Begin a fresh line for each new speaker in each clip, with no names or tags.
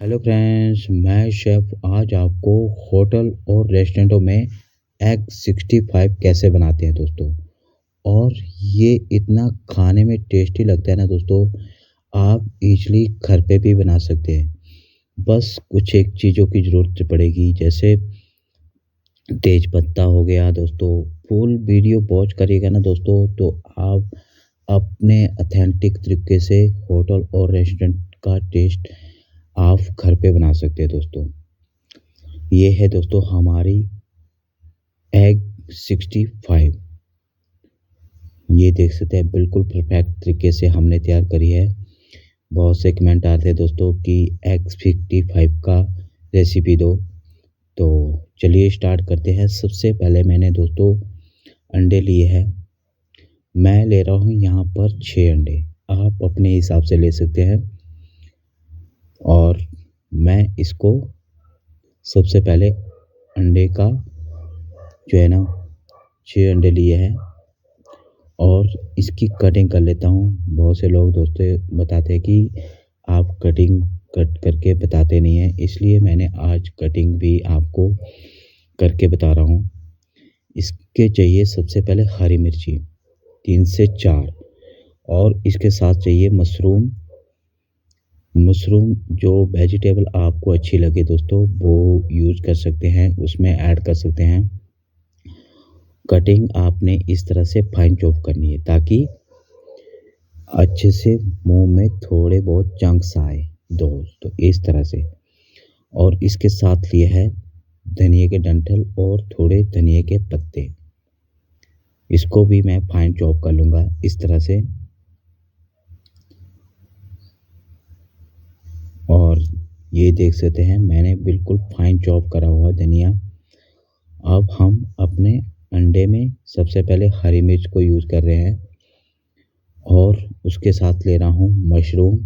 Hello friends, मैं chef आज आपको होटल और रेस्टोरेंटों में एग 65 कैसे बनाते हैं दोस्तों। और ये इतना खाने में टेस्टी लगता है ना दोस्तों, आप इजली घर पे भी बना सकते हैं। बस कुछ एक चीज़ों की ज़रूरत पड़ेगी, जैसे तेज पत्ता हो गया दोस्तों। फुल वीडियो वॉच करिएगा ना दोस्तों, तो आप अपने ऑथेंटिक तरीके से होटल और रेस्टोरेंट का टेस्ट आप घर पे बना सकते हैं दोस्तों। ये है दोस्तों हमारी एग 65। ये देख सकते हैं, बिल्कुल परफेक्ट तरीके से हमने तैयार करी है। बहुत से कमेंट आते हैं दोस्तों कि एग 65 का रेसिपी दो। तो चलिए स्टार्ट करते हैं। सबसे पहले मैंने दोस्तों अंडे लिए हैं। मैं ले रहा हूँ यहाँ पर 6 अंडे। आप अपने हिसाब से ले सकते हैं। और मैं इसको सबसे पहले अंडे का जो है ना 6 अंडे लिए हैं और इसकी कटिंग कर लेता हूँ। बहुत से लोग दोस्तों बताते हैं कि आप कटिंग कट करके बताते नहीं हैं, इसलिए मैंने आज कटिंग भी आपको करके बता रहा हूँ। इसके चाहिए सबसे पहले हरी मिर्ची 3 से 4, और इसके साथ चाहिए मशरूम। मशरूम जो वेजिटेबल आपको अच्छी लगे दोस्तों, वो यूज़ कर सकते हैं, उसमें ऐड कर सकते हैं। कटिंग आपने इस तरह से फाइन चॉप करनी है ताकि अच्छे से मुंह में थोड़े बहुत चंक्स आए दोस्तों, इस तरह से। और इसके साथ लिए है धनिया के डंठल और थोड़े धनिया के पत्ते। इसको भी मैं फाइन चॉप कर लूँगा इस तरह से। और ये देख सकते हैं, मैंने बिल्कुल फाइन चॉप करा हुआ धनिया। अब हम अपने अंडे में सबसे पहले हरी मिर्च को यूज़ कर रहे हैं और उसके साथ ले रहा हूँ मशरूम,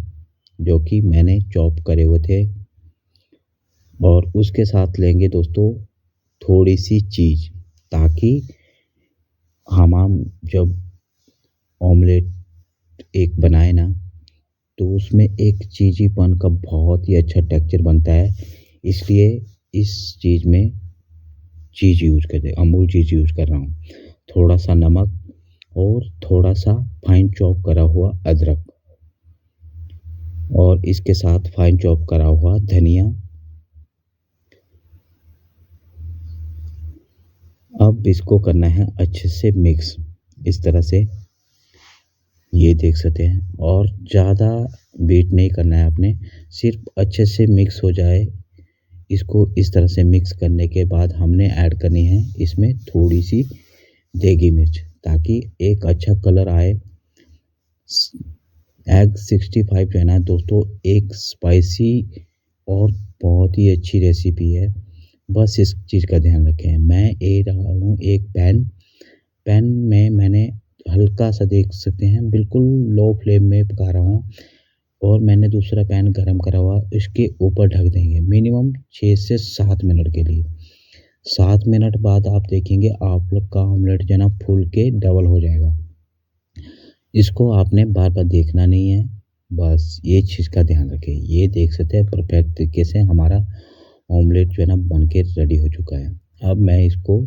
जो कि मैंने चॉप करे हुए थे। और उसके साथ लेंगे दोस्तों थोड़ी सी चीज़, ताकि हम जब ऑमलेट एक बनाए ना, तो उसमें एक चीज़ीपन का बहुत ही अच्छा टेक्सचर बनता है। इसलिए इस चीज़ में चीज़ यूज़ कर दे, अमूल चीज़ यूज़ कर रहा हूँ। थोड़ा सा नमक और थोड़ा सा फाइन चॉप करा हुआ अदरक, और इसके साथ फाइन चॉप करा हुआ धनिया। अब इसको करना है अच्छे से मिक्स, इस तरह से। ये देख सकते हैं, और ज़्यादा बीट नहीं करना है आपने, सिर्फ अच्छे से मिक्स हो जाए। इसको इस तरह से मिक्स करने के बाद हमने ऐड करनी है इसमें थोड़ी सी देगी मिर्च, ताकि एक अच्छा कलर आए। एग 65 जो है ना दोस्तों, एक स्पाइसी और बहुत ही अच्छी रेसिपी है। बस इस चीज़ का ध्यान रखें। मैं ले रहा हूँ एक पैन में मैंने हल्का सा देख सकते हैं, बिल्कुल लो फ्लेम में पका रहा हूँ। और मैंने दूसरा पैन गरम करा हुआ, इसके ऊपर ढक देंगे मिनिमम 6 से 7 मिनट के लिए। 7 मिनट बाद आप देखेंगे आप लोग का ऑमलेट जो है ना फूल के डबल हो जाएगा। इसको आपने बार बार देखना नहीं है, बस ये चीज़ का ध्यान रखें। ये देख सकते हैं परफेक्ट तरीके से हमारा ऑमलेट जो है ना बन के रेडी हो चुका है। अब मैं इसको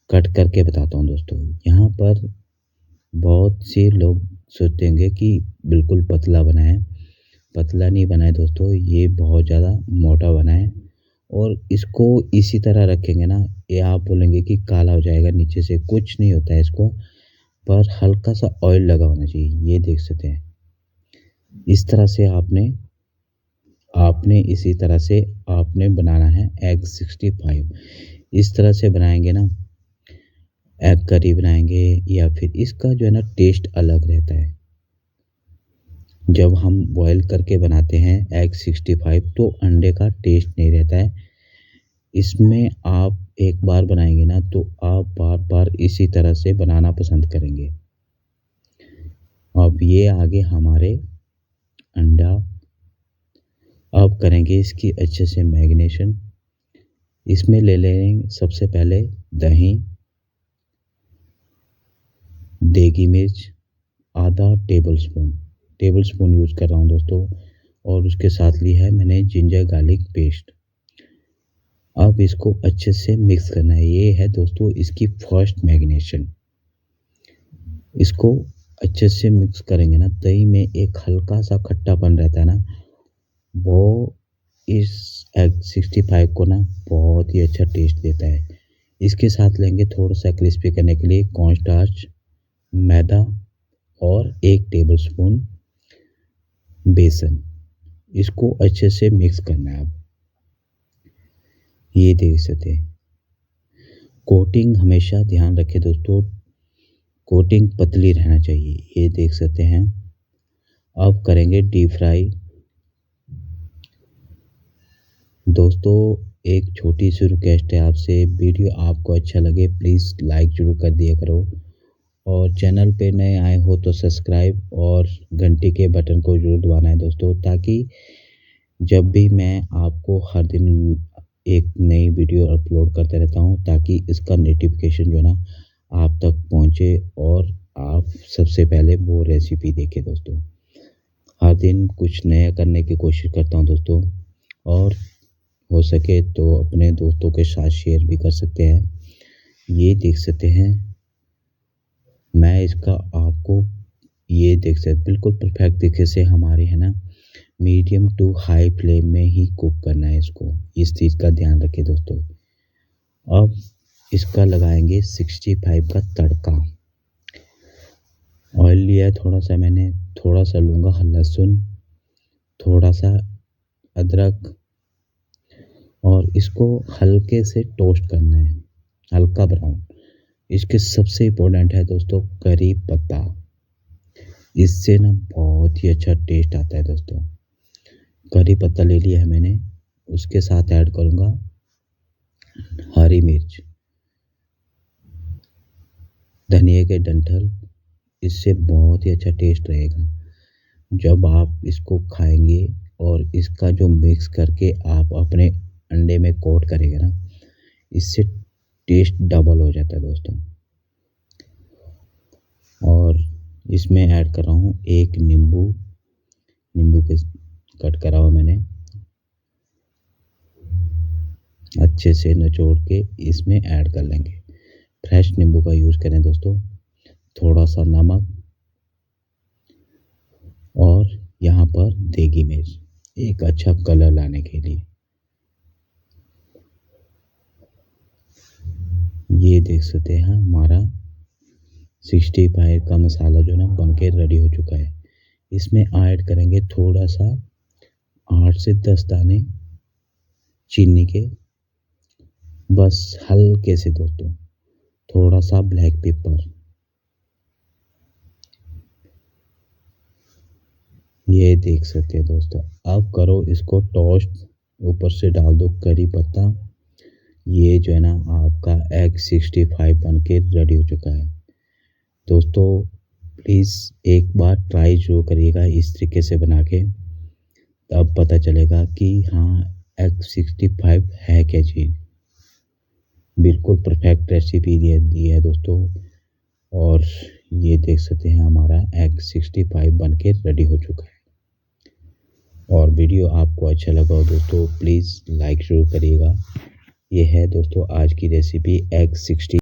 कट करके बताता हूँ दोस्तों। यहाँ पर बहुत से लोग सोचते होंगे कि बिल्कुल पतला बना है। पतला नहीं बना है दोस्तों, ये बहुत ज़्यादा मोटा बना है। और इसको इसी तरह रखेंगे ना, ये आप बोलेंगे कि काला हो जाएगा नीचे से, कुछ नहीं होता है इसको। पर हल्का सा ऑयल लगा होना चाहिए। ये देख सकते हैं, इस तरह से आपने आपने इसी तरह से आपने बनाना है एग 65। इस तरह से बनाएंगे ना, एग करी बनाएंगे, या फिर इसका जो है ना टेस्ट अलग रहता है। जब हम बॉयल करके बनाते हैं एग 65, तो अंडे का टेस्ट नहीं रहता है। इसमें आप एक बार बनाएंगे ना, तो आप बार बार इसी तरह से बनाना पसंद करेंगे। अब ये आगे हमारे अंडा। अब करेंगे इसकी अच्छे से मैरिनेशन। इसमें ले लेंगे सबसे पहले दही, देगी मिर्च आधा टेबल स्पून यूज़ कर रहा हूँ दोस्तों। और उसके साथ ली है मैंने जिंजर गार्लिक पेस्ट। अब इसको अच्छे से मिक्स करना है। ये है दोस्तों इसकी फर्स्ट मैरिनेशन। इसको अच्छे से मिक्स करेंगे ना, दही में एक हल्का सा खट्टापन रहता है ना, वो इस एग 65 को ना बहुत ही अच्छा टेस्ट देता है। इसके साथ लेंगे थोड़ा सा क्रिस्पी करने के लिए कॉर्नस्टार्च, मैदा और 1 टेबलस्पून बेसन। इसको अच्छे से मिक्स करना है। अब ये देख सकते हैं, कोटिंग हमेशा ध्यान रखें दोस्तों, कोटिंग पतली रहना चाहिए। ये देख सकते हैं। अब करेंगे डीप फ्राई। दोस्तों एक छोटी सी रिक्वेस्ट है आपसे, वीडियो आपको अच्छा लगे प्लीज़ लाइक ज़रूर कर दिया करो, और चैनल पे नए आए हो तो सब्सक्राइब और घंटी के बटन को ज़रूर दबाना है दोस्तों, ताकि जब भी मैं आपको हर दिन एक नई वीडियो अपलोड करते रहता हूँ, ताकि इसका नोटिफिकेशन जो है ना आप तक पहुँचे और आप सबसे पहले वो रेसिपी देखें दोस्तों। हर दिन कुछ नया करने की कोशिश करता हूँ दोस्तों, और हो सके तो अपने दोस्तों के साथ शेयर भी कर सकते हैं। ये देख सकते हैं, मैं इसका आपको ये देख सकते बिल्कुल परफेक्ट तरीके से हमारे है ना मीडियम टू हाई फ्लेम में ही कुक करना है इसको। इस चीज़ का ध्यान रखें दोस्तों। अब इसका लगाएंगे 65 का तड़का। ऑयल लिया है थोड़ा सा मैंने, थोड़ा सा लूँगा लहसुन, थोड़ा सा अदरक, और इसको हल्के से टोस्ट करना है, हल्का ब्राउन। इसके सबसे इम्पोर्टेंट है दोस्तों करी पत्ता। इससे ना बहुत ही अच्छा टेस्ट आता है दोस्तों। करी पत्ता ले लिया है मैंने, उसके साथ ऐड करूँगा हरी मिर्च, धनिया के डंठल। इससे बहुत ही अच्छा टेस्ट रहेगा जब आप इसको खाएंगे, और इसका जो मिक्स करके आप अपने अंडे में कोट करेंगे ना, इससे टेस्ट डबल हो जाता है दोस्तों। और इसमें ऐड कर रहा हूँ 1 नींबू, नींबू के कट करा हुआ मैंने, अच्छे से निचोड़ के इसमें ऐड कर लेंगे। फ्रेश नींबू का यूज़ करें दोस्तों। थोड़ा सा नमक, और यहाँ पर देगी मिर्च, एक अच्छा कलर लाने के लिए। ये देख सकते हैं हमारा 65 का मसाला जो ना बन के रेडी हो चुका है। इसमें ऐड करेंगे थोड़ा सा 8 से 10 दाने चीनी के, बस हल्के से दोस्तों, थोड़ा सा ब्लैक पेपर। ये देख सकते हैं दोस्तों। अब करो इसको टोस्ट, ऊपर से डाल दो करी पत्ता। ये जो है ना आपका एग 65 बन के रेडी हो चुका है दोस्तों। प्लीज़ एक बार ट्राई ज़रूर करिएगा इस तरीके से बना के, तब पता चलेगा कि हाँ एग 65 है क्या चीज़। बिल्कुल परफेक्ट रेसिपी दी है दोस्तों। और ये देख सकते हैं हमारा एग 65 बन के रेडी हो चुका है। और वीडियो आपको अच्छा लगा हो दोस्तों प्लीज़ लाइक ज़रूर करिएगा। ये है दोस्तों आज की रेसिपी एग 60।